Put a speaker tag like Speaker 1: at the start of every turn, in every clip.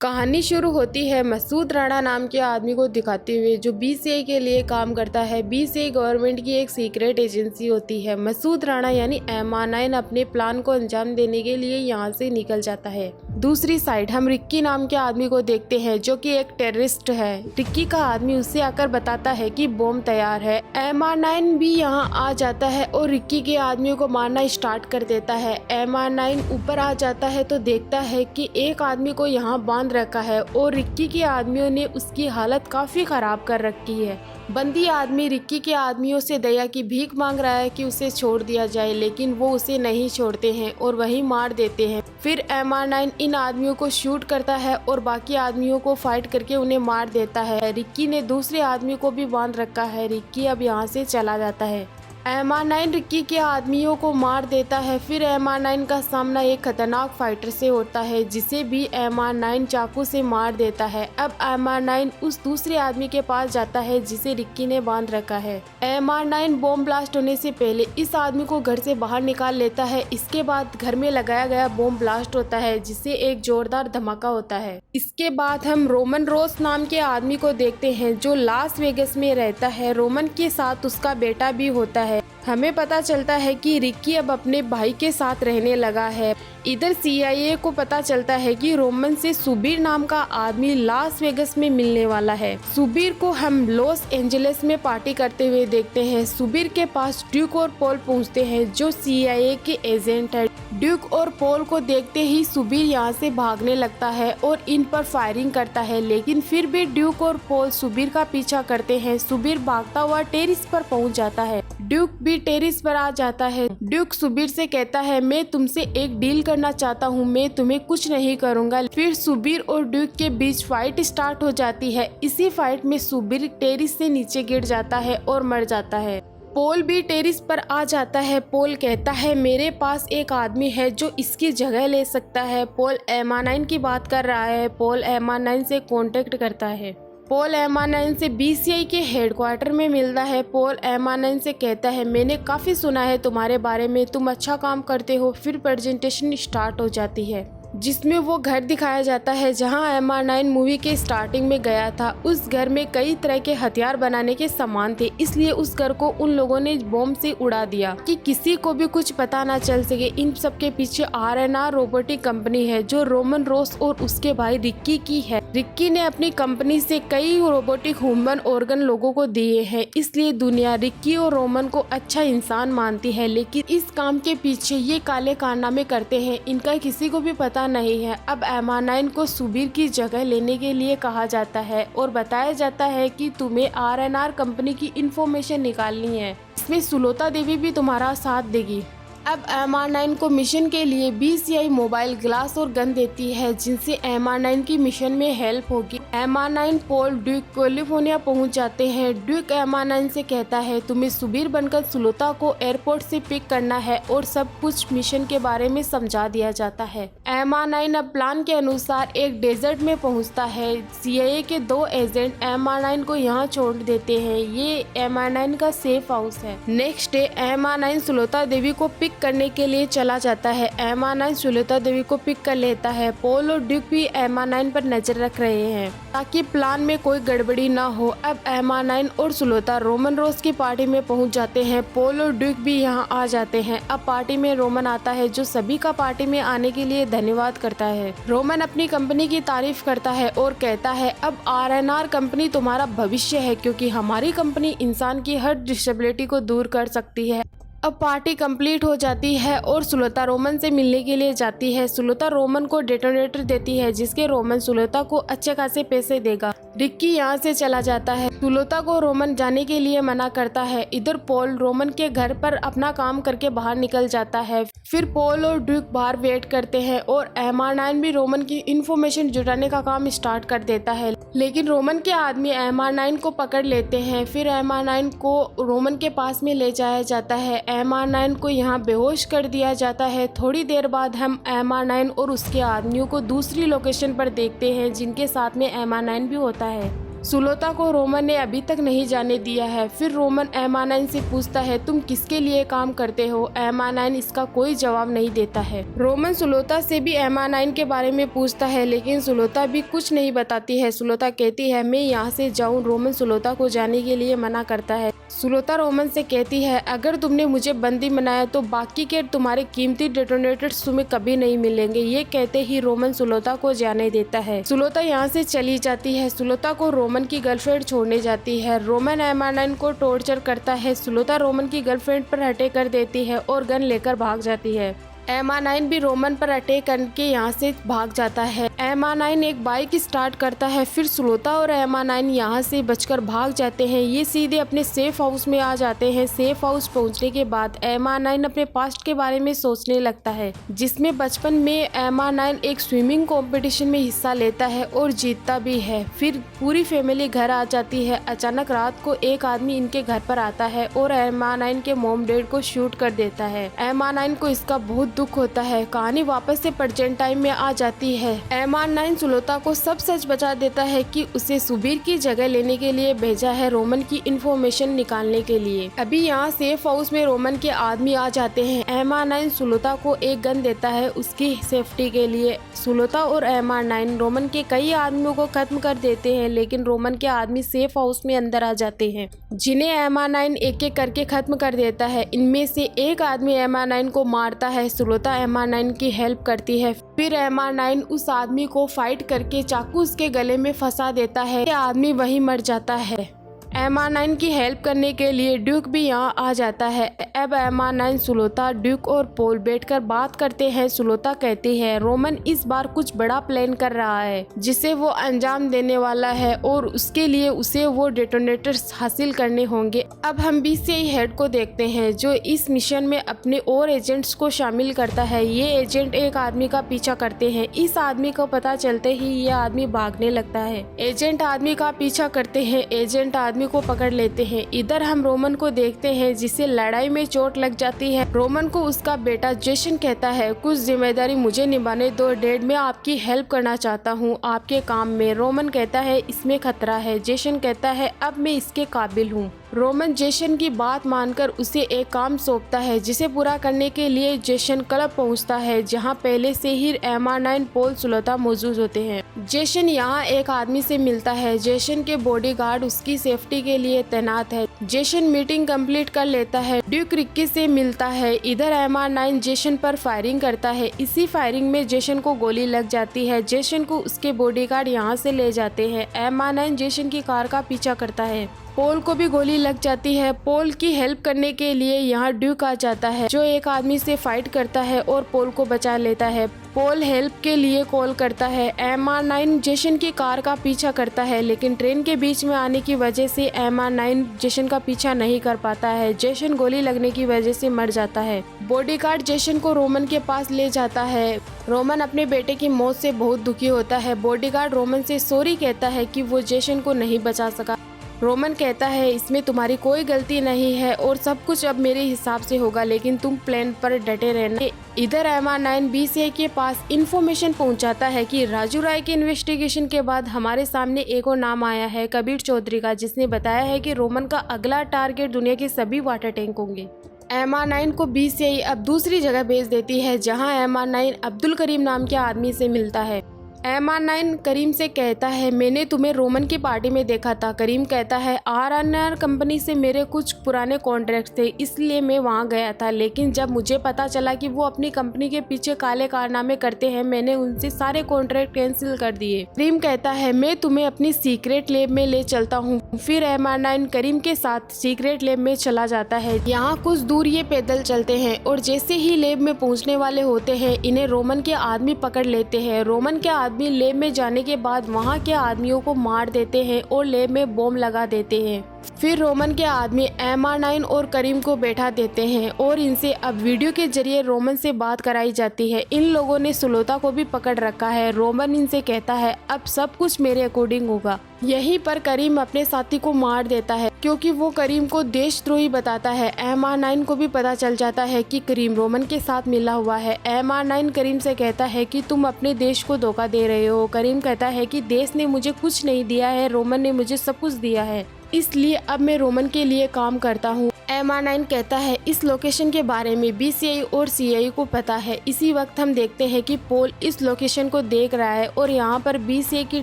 Speaker 1: कहानी शुरू होती है मसूद राणा नाम के आदमी को दिखाते हुए जो बीसीआई के लिए काम करता है। बीसीआई गवर्नमेंट की एक सीक्रेट एजेंसी होती है। मसूद राणा यानी MR9 अपने प्लान को अंजाम देने के लिए यहाँ से निकल जाता है। दूसरी साइड हम रिक्की नाम के आदमी को देखते हैं जो कि एक टेररिस्ट है। रिक्की का आदमी उससे आकर बताता है कि बॉम्ब तैयार है। MR9 भी यहाँ आ जाता है और रिक्की के आदमियों को मारना स्टार्ट कर देता है। MR9 ऊपर आ जाता है तो देखता है कि एक आदमी को यहाँ बांध रखा है और रिक्की के आदमियों ने उसकी हालत काफी खराब कर रखी है। बंदी आदमी रिक्की के आदमियों से दया की भीख मांग रहा है कि उसे छोड़ दिया जाए, लेकिन वो उसे नहीं छोड़ते हैं और वहीं मार देते हैं। फिर MR9 इन आदमियों को शूट करता है और बाकी आदमियों को फाइट करके उन्हें मार देता है। रिक्की ने दूसरे आदमी को भी बांध रखा है। रिक्की अब यहाँ से चला जाता है। MR9 रिक्की के आदमियों को मार देता है। फिर MR9 का सामना एक खतरनाक फाइटर से होता है जिसे भी MR9 चाकू से मार देता है। अब MR9 उस दूसरे आदमी के पास जाता है जिसे रिक्की ने बांध रखा है। MR9 बॉम्ब ब्लास्ट होने से पहले इस आदमी को घर से बाहर निकाल लेता है। इसके बाद घर में लगाया गया बॉम्ब ब्लास्ट होता है जिससे एक जोरदार धमाका होता है। इसके बाद हम रोमन रोस नाम के आदमी को देखते हैं जो लास वेगस में रहता है। रोमन के साथ उसका बेटा भी होता है। हमें पता चलता है कि रिक्की अब अपने भाई के साथ रहने लगा है। इधर CIA को पता चलता है कि रोमन से सुबीर नाम का आदमी लास वेगस में मिलने वाला है। सुबीर को हम लॉस एंजलिस में पार्टी करते हुए देखते हैं। सुबीर के पास ड्यूक और पॉल पहुंचते हैं जो CIA के एजेंट है। ड्यूक और पॉल को देखते ही सुबीर यहाँ से भागने लगता है और इन पर फायरिंग करता है, लेकिन फिर भी ड्यूक और पॉल सुबीर का पीछा करते हैं। सुबीर भागता हुआ टेरिस पर पहुँच जाता है। ड्यूक भी टेरिस पर आ जाता है। ड्यूक सुबीर से कहता है मैं तुमसे एक डील करना चाहता हूँ, मैं तुम्हें कुछ नहीं करूँगा। फिर सुबीर और ड्यूक के बीच फाइट स्टार्ट हो जाती है। इसी फाइट में सुबीर टेरिस से नीचे गिर जाता है और मर जाता है। पॉल भी टेरिस पर आ जाता है। पॉल कहता है मेरे पास एक आदमी है जो इसकी जगह ले सकता है। पॉल MR9 की बात कर रहा है। पॉल MR9 से कांटेक्ट करता है। पॉल MR9 से BCI के हेडक्वार्टर में मिलता है। पॉल MR9 से कहता है मैंने काफ़ी सुना है तुम्हारे बारे में, तुम अच्छा काम करते हो। फिर प्रेजेंटेशन स्टार्ट हो जाती है जिसमें वो घर दिखाया जाता है जहां MR9 मूवी के स्टार्टिंग में गया था। उस घर में कई तरह के हथियार बनाने के सामान थे, इसलिए उस घर को उन लोगों ने बॉम्ब से उड़ा दिया कि किसी को भी कुछ पता ना चल सके। इन सब के पीछे RNR रोबोटिक कंपनी है जो रोमन रोस और उसके भाई रिक्की की है। रिक्की ने अपनी कंपनी से कई रोबोटिक ह्यूमन ऑर्गन लोगों को दिए हैं, इसलिए दुनिया रिक्की और रोमन को अच्छा इंसान मानती है। लेकिन इस काम के पीछे ये काले कारनामे करते हैं, इनका किसी को भी पता नहीं है। अब MR9 को सुबीर की जगह लेने के लिए कहा जाता है और बताया जाता है कि तुम्हें RNR कंपनी की इंफॉर्मेशन निकालनी है, इसमें सुलोता देवी भी तुम्हारा साथ देगी। अब MR9 को मिशन के लिए BCI मोबाइल ग्लास और गन देती है जिनसे MR9 की मिशन में हेल्प होगी। MR9 पॉल ड्यूक कैलिफोर्निया पहुंच जाते हैं। ड्यूक MR9 से कहता है तुम्हें सुबीर बनकर सुलोता को एयरपोर्ट से पिक करना है और सब कुछ मिशन के बारे में समझा दिया जाता है। MR9 अब प्लान के अनुसार एक डेजर्ट में पहुंचता है। CIA के 2 एजेंट MR9 को यहाँ छोड़ देते हैं। ये MR9 का सेफ हाउस है। नेक्स्ट डे MR9 सुलोता देवी को पिक करने के लिए चला जाता है। MR9 सुलोता देवी को पिक कर लेता है। पॉल और ड्यूक भी MR9 पर नजर रख रहे हैं ताकि प्लान में कोई गड़बड़ी ना हो। अब MR9 और सुलोता रोमन रोस की पार्टी में पहुंच जाते हैं। पॉल और ड्यूक भी यहां आ जाते हैं। अब पार्टी में रोमन आता है जो सभी का पार्टी में आने के लिए धन्यवाद करता है। रोमन अपनी कंपनी की तारीफ करता है और कहता है अब RNR कंपनी तुम्हारा भविष्य है क्योंकि हमारी कंपनी इंसान की हर डिसेबिलिटी को दूर कर सकती है। अब पार्टी कंप्लीट हो जाती है और सुलोता रोमन से मिलने के लिए जाती है। सुलोता रोमन को डेटोनेटर देती है जिसके रोमन सुलोता को अच्छे खासे पैसे देगा। रिक्की यहाँ से चला जाता है। सुलोता को रोमन जाने के लिए मना करता है। इधर पॉल रोमन के घर पर अपना काम करके बाहर निकल जाता है। फिर पॉल और ड्यूक बाहर वेट करते हैं और MR9 भी रोमन की इंफॉर्मेशन जुटाने का काम स्टार्ट कर देता है, लेकिन रोमन के आदमी MR9 को पकड़ लेते हैं। फिर MR9 को रोमन के पास में ले जाया जाता है। MR9 को यहाँ बेहोश कर दिया जाता है। थोड़ी देर बाद हम MR9 और उसके आदमियों को दूसरी लोकेशन पर देखते हैं जिनके साथ में MR9 भी होता है। सुलोता को रोमन ने अभी तक नहीं जाने दिया है। फिर रोमन एमा9 से पूछता है तुम किसके लिए काम करते हो। एमा9 इसका कोई जवाब नहीं देता है। रोमन सुलोता से भी एमा9 के बारे में पूछता है लेकिन सुलोता भी कुछ नहीं बताती है। सुलोता कहती है मैं यहाँ से जाऊँ। रोमन सुलोता को जाने के लिए मना करता है। सुलोता रोमन से कहती है अगर तुमने मुझे बंदी बनाया तो बाकी के तुम्हारे कीमती डेटोनेटर्स तुम्हें कभी नहीं मिलेंगे। ये कहते ही रोमन सुलोता को जाने देता है। सुलोता यहाँ से चली जाती है। सुलोता को रोमन की गर्लफ्रेंड छोड़ने जाती है। रोमन एमा9 को टॉर्चर करता है। सुलोता रोमन की गर्लफ्रेंड पर अटैक कर देती है और गन लेकर भाग जाती है। एमा9 भी रोमन पर अटैक करके यहाँ से भाग जाता है। एमा9 एक बाइक स्टार्ट करता है। फिर सुलोता और एमा9 यहाँ से बचकर भाग जाते हैं। ये सीधे अपने सेफ हाउस में आ जाते हैं। सेफ हाउस पहुँचने के बाद एमा9 अपने पास्ट के बारे में सोचने लगता है, जिसमें बचपन में एमा9 एक स्विमिंग कंपटीशन में हिस्सा लेता है और जीतता भी है। फिर पूरी फैमिली घर आ जाती है। अचानक रात को एक आदमी इनके घर पर आता है और एमा9 के मॉम डैड को शूट कर देता है। एमा9 को इसका बहुत दुख होता है। कहानी वापस से प्रेजेंट टाइम में आ जाती है। एमा9 सुलोता को सब सच बता देता है कि उसे सुबीर की जगह लेने के लिए भेजा है, रोमन की इंफॉर्मेशन निकालने के लिए। अभी यहाँ सेफ हाउस में रोमन के आदमी आ जाते हैं। एमा9 सुलोता को एक गन देता है उसकी सेफ्टी के लिए। सुलोता और एमा9 रोमन के कई आदमियों को खत्म कर देते हैं लेकिन रोमन के आदमी सेफ हाउस में अंदर आ जाते हैं, जिन्हें एमा9 एक एक करके खत्म कर देता है। इनमें से एक आदमी एमा9 को मारता है। सुलोता एमा9 की हेल्प करती है। फिर एमा9 उस आदमी को फाइट करके चाकू उसके गले में फंसा देता है। ये आदमी वहीं मर जाता है। एमा9 की हेल्प करने के लिए ड्यूक भी यहाँ आ जाता है। अब एमा9 सुलोता, ड्यूक और पोल बैठकर बात करते हैं। सुलोता कहती है रोमन इस बार कुछ बड़ा प्लान कर रहा है जिसे वो अंजाम देने वाला है और उसके लिए उसे वो डेटोनेटर्स हासिल करने होंगे। अब हम BCI हेड को देखते हैं जो इस मिशन में अपने और एजेंट्स को शामिल करता है। ये एजेंट एक आदमी का पीछा करते हैं। इस आदमी को पता चलते ही ये आदमी भागने लगता है। एजेंट आदमी का पीछा करते हैं। एजेंट आदमी को पकड़ लेते हैं। इधर हम रोमन को देखते हैं जिसे लड़ाई में चोट लग जाती है। रोमन को उसका बेटा जेसन कहता है कुछ जिम्मेदारी मुझे निभाने दो डैड, मैं आपकी हेल्प करना चाहता हूँ आपके काम में। रोमन कहता है इसमें खतरा है। जेसन कहता है अब मैं इसके काबिल हूँ। रोमन जेसन की बात मानकर उसे एक काम सौंपता है जिसे पूरा करने के लिए जेसन क्लब पहुंचता है जहां पहले से ही एमा9 पोल सुलोता मौजूद होते हैं। जेसन यहां एक आदमी से मिलता है। जेसन के बॉडीगार्ड उसकी सेफ्टी के लिए तैनात है। जेसन मीटिंग कंप्लीट कर लेता है। ड्यूक रिक्की से मिलता है। इधर एमा9 जेसन पर फायरिंग करता है। इसी फायरिंग में जेसन को गोली लग जाती है। जेसन को उसके बॉडीगार्ड यहाँ से ले जाते हैं। एमा9 जेसन की कार का पीछा करता है। पोल को भी गोली लग जाती है। पोल की हेल्प करने के लिए यहाँ ड्यूक आ जाता है जो एक आदमी से फाइट करता है और पोल को बचा लेता है। पोल हेल्प के लिए कॉल करता है। एमा9 जेसन की कार का पीछा करता है लेकिन ट्रेन के बीच में आने की वजह से एमा9 जेसन का पीछा नहीं कर पाता है। जेसन गोली लगने की वजह से मर जाता है। बॉडीगार्ड जेसन को रोमन के पास ले जाता है। रोमन अपने बेटे की मौत से बहुत दुखी होता है। बॉडीगार्ड रोमन से सॉरी कहता है कि वो जेसन को नहीं बचा सका। रोमन कहता है इसमें तुम्हारी कोई गलती नहीं है और सब कुछ अब मेरे हिसाब से होगा, लेकिन तुम प्लान पर डटे रहना। इधर एमा9 BCI के पास इंफॉर्मेशन पहुंचाता है कि राजू राय के इन्वेस्टिगेशन के बाद हमारे सामने एक और नाम आया है, कबीर चौधरी का, जिसने बताया है कि रोमन का अगला टारगेट दुनिया के सभी वाटर टैंक होंगे। एमा9 को BCI अब दूसरी जगह भेज देती है जहां एमा9 अब्दुल करीम नाम के आदमी से मिलता है। एमा9 करीम से कहता है मैंने तुम्हें रोमन की पार्टी में देखा था। करीम कहता है RNR कंपनी से मेरे कुछ पुराने कॉन्ट्रैक्ट थे इसलिए मैं वहां गया था, लेकिन जब मुझे पता चला कि वो अपनी कंपनी के पीछे काले कारनामे करते हैं मैंने उनसे सारे कॉन्ट्रैक्ट कैंसिल कर दिए। करीम कहता है मैं तुम्हें अपनी सीक्रेट लैब में ले चलता हूँ। फिर एमा9 करीम के साथ सीक्रेट लैब में चला जाता है। यहाँ कुछ दूर ये पैदल चलते हैं और जैसे ही लैब में पहुँचने वाले होते हैं इन्हें रोमन के आदमी पकड़ लेते हैं। रोमन के आदमी लैब में जाने के बाद वहां के आदमियों को मार देते हैं और लैब में बॉम्ब लगा देते हैं। फिर रोमन के आदमी MR9 और करीम को बैठा देते हैं और इनसे अब वीडियो के जरिए रोमन से बात कराई जाती है। इन लोगों ने सुलोता को भी पकड़ रखा है। रोमन इनसे कहता है अब सब कुछ मेरे अकॉर्डिंग होगा। यहीं पर करीम अपने साथी को मार देता है क्योंकि वो करीम को देशद्रोही बताता है। MR9 को भी पता चल जाता है कि करीम रोमन के साथ मिला हुआ है। MR9 करीम से कहता है कि तुम अपने देश को धोखा दे रहे हो। करीम कहता है कि देश ने मुझे कुछ नहीं दिया है, रोमन ने मुझे सब कुछ दिया है, इसलिए अब मैं रोमन के लिए काम करता हूँ। MR9 कहता है इस लोकेशन के बारे में BCI और CI को पता है। इसी वक्त हम देखते हैं कि पॉल इस लोकेशन को देख रहा है और यहाँ पर BCI की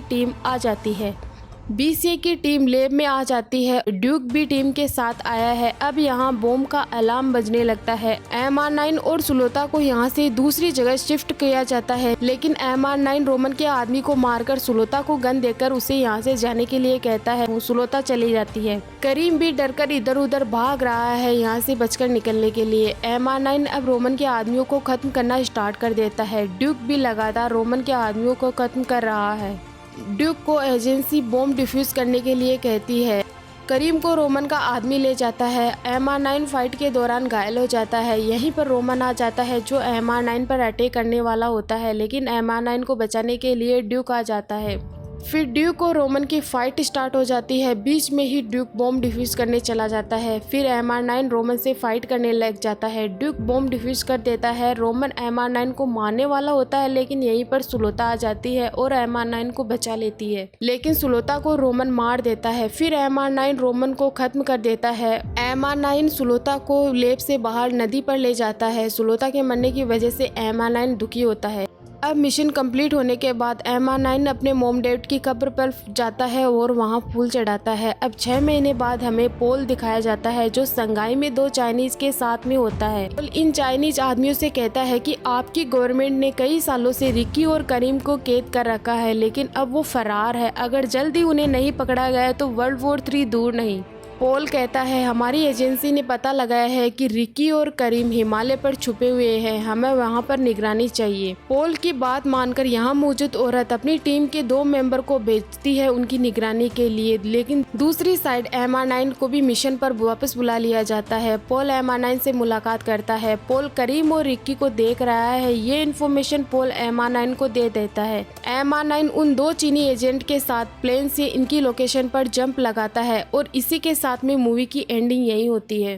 Speaker 1: टीम आ जाती है। BCI की टीम लैब में आ जाती है। ड्यूक भी टीम के साथ आया है। अब यहाँ बॉम्ब का अलार्म बजने लगता है। MR9 और सुलोता को यहाँ से दूसरी जगह शिफ्ट किया जाता है, लेकिन MR9 रोमन के आदमी को मारकर सुलोता को गन देकर उसे यहाँ से जाने के लिए कहता है। सुलोता चली जाती है। करीम भी डरकर इधर उधर भाग रहा है यहाँ से बचकर निकलने के लिए। MR9 अब रोमन के आदमियों को खत्म करना स्टार्ट कर देता है। ड्यूक भी लगातार रोमन के आदमियों को खत्म कर रहा है। ड्यूक को एजेंसी बॉम्ब डिफ्यूज करने के लिए कहती है। करीम को रोमन का आदमी ले जाता है। MR9 फाइट के दौरान घायल हो जाता है। यहीं पर रोमन आ जाता है जो MR9 पर अटैक करने वाला होता है, लेकिन MR9 को बचाने के लिए ड्यूक आ जाता है। फिर ड्यूक और रोमन की फाइट स्टार्ट हो जाती है। बीच में ही ड्यूक बॉम्ब डिफ्यूज करने चला जाता है। फिर MR9 रोमन से फाइट करने लग जाता है। ड्यूक बॉम्ब डिफ्यूज कर देता है। रोमन MR9 को मारने वाला होता है, लेकिन यहीं पर सुलोता आ जाती है और MR9 को बचा लेती है, लेकिन सुलोता को रोमन मार देता है। फिर MR9 रोमन को खत्म कर देता है। MR9 सुलोता को लैब से बाहर नदी पर ले जाता है। सुलोता के मरने की वजह से MR9 दुखी होता है। अब मिशन कंप्लीट होने के बाद MR9 अपने मॉम डैड की कब्र पर जाता है और वहां फूल चढ़ाता है। अब 6 महीने बाद हमें पॉल दिखाया जाता है जो संघाई में 2 चाइनीज के साथ में होता है। पॉल इन चाइनीज आदमियों से कहता है कि आपकी गवर्नमेंट ने कई सालों से रिकी और करीम को कैद कर रखा है, लेकिन अब वो फरार है। अगर जल्दी उन्हें नहीं पकड़ा गया तो वर्ल्ड वॉर 3 दूर नहीं। पॉल कहता है हमारी एजेंसी ने पता लगाया है कि रिकी और करीम हिमालय पर छुपे हुए हैं, हमें वहां पर निगरानी चाहिए। पॉल की बात मानकर यहाँ मौजूद औरत अपनी टीम के 2 मेंबर को भेजती है उनकी निगरानी के लिए, लेकिन दूसरी साइड MR9 को भी मिशन पर वापस बुला लिया जाता है। पॉल MR9 से मुलाकात करता है। पॉल करीम और रिकी को देख रहा है। ये इन्फॉर्मेशन पॉल MR9 को दे देता है। MR9 उन 2 चीनी एजेंट के साथ प्लेन से इनकी लोकेशन पर जंप लगाता है और इसी के साथ में मूवी की एंडिंग यही होती है।